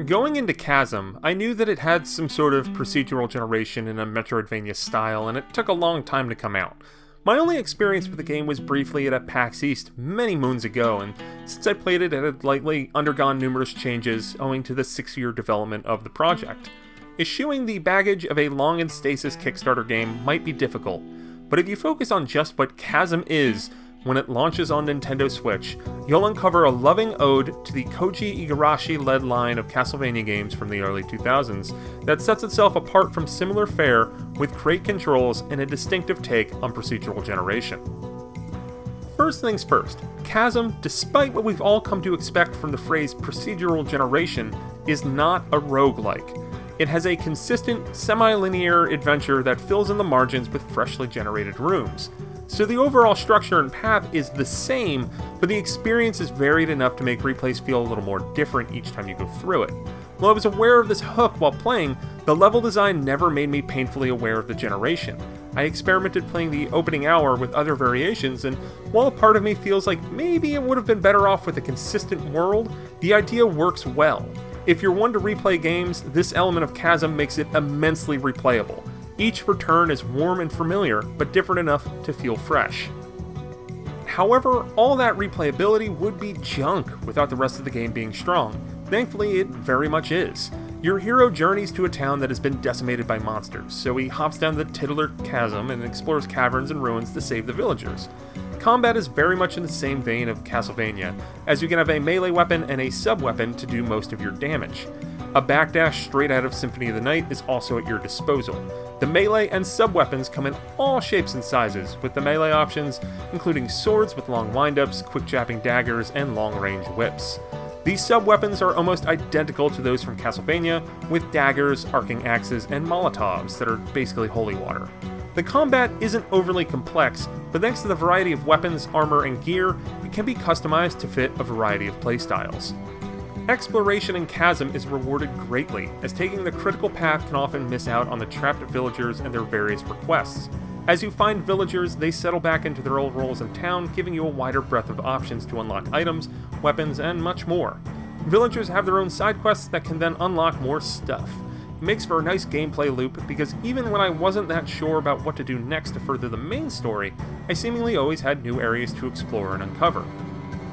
Going into Chasm, I knew that it had some sort of procedural generation in a Metroidvania style, and it took a long time to come out. My only experience with the game was briefly at a PAX East many moons ago, and since I played it had likely undergone numerous changes owing to the 6-year development of the project. Eschewing the baggage of a long in stasis Kickstarter game might be difficult, but if you focus on just what Chasm is when it launches on Nintendo Switch, you'll uncover a loving ode to the Koji Igarashi-led line of Castlevania games from the early 2000s that sets itself apart from similar fare with great controls and a distinctive take on procedural generation. First things first, Chasm, despite what we've all come to expect from the phrase procedural generation, is not a roguelike. It has a consistent, semi-linear adventure that fills in the margins with freshly generated rooms. So the overall structure and path is the same, but the experience is varied enough to make replays feel a little more different each time you go through it. While I was aware of this hook while playing, the level design never made me painfully aware of the generation. I experimented playing the opening hour with other variations, and while a part of me feels like maybe it would have been better off with a consistent world, the idea works well. If you're one to replay games, this element of Chasm makes it immensely replayable. Each return is warm and familiar, but different enough to feel fresh. However, all that replayability would be junk without the rest of the game being strong. Thankfully, it very much is. Your hero journeys to a town that has been decimated by monsters, so he hops down the titular chasm and explores caverns and ruins to save the villagers. Combat is very much in the same vein of Castlevania, as you can have a melee weapon and a sub-weapon to do most of your damage. A backdash straight out of Symphony of the Night is also at your disposal. The melee and sub-weapons come in all shapes and sizes, with the melee options including swords with long windups, quick-jabbing daggers, and long-range whips. These sub-weapons are almost identical to those from Castlevania, with daggers, arcing axes, and molotovs that are basically holy water. The combat isn't overly complex, but thanks to the variety of weapons, armor, and gear, it can be customized to fit a variety of playstyles. Exploration in Chasm is rewarded greatly, as taking the critical path can often miss out on the trapped villagers and their various requests. As you find villagers, they settle back into their old roles in town, giving you a wider breadth of options to unlock items, weapons, and much more. Villagers have their own side quests that can then unlock more stuff. It makes for a nice gameplay loop, because even when I wasn't that sure about what to do next to further the main story, I seemingly always had new areas to explore and uncover.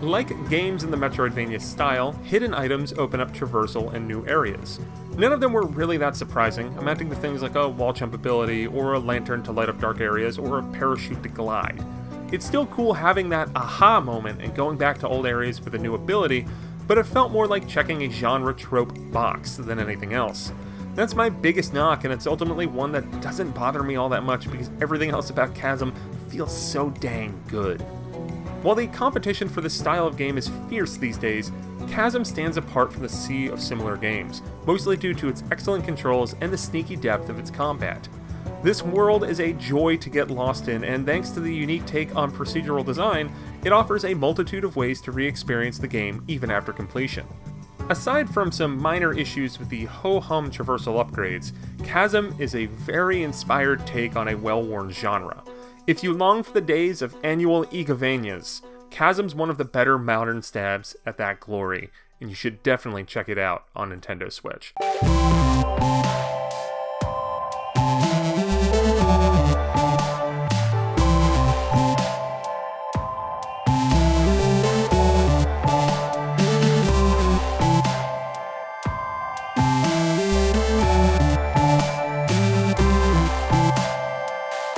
Like games in the Metroidvania style, hidden items open up traversal and new areas. None of them were really that surprising, amounting to things like a wall jump ability, or a lantern to light up dark areas, or a parachute to glide. It's still cool having that aha moment and going back to old areas with a new ability, but it felt more like checking a genre trope box than anything else. That's my biggest knock, and it's ultimately one that doesn't bother me all that much because everything else about Chasm feels so dang good. While the competition for this style of game is fierce these days, Chasm stands apart from the sea of similar games, mostly due to its excellent controls and the sneaky depth of its combat. This world is a joy to get lost in, and thanks to the unique take on procedural design, it offers a multitude of ways to re-experience the game even after completion. Aside from some minor issues with the ho-hum traversal upgrades, Chasm is a very inspired take on a well-worn genre. If you long for the days of annual Igavanias, Chasm's one of the better modern stabs at that glory, and you should definitely check it out on Nintendo Switch.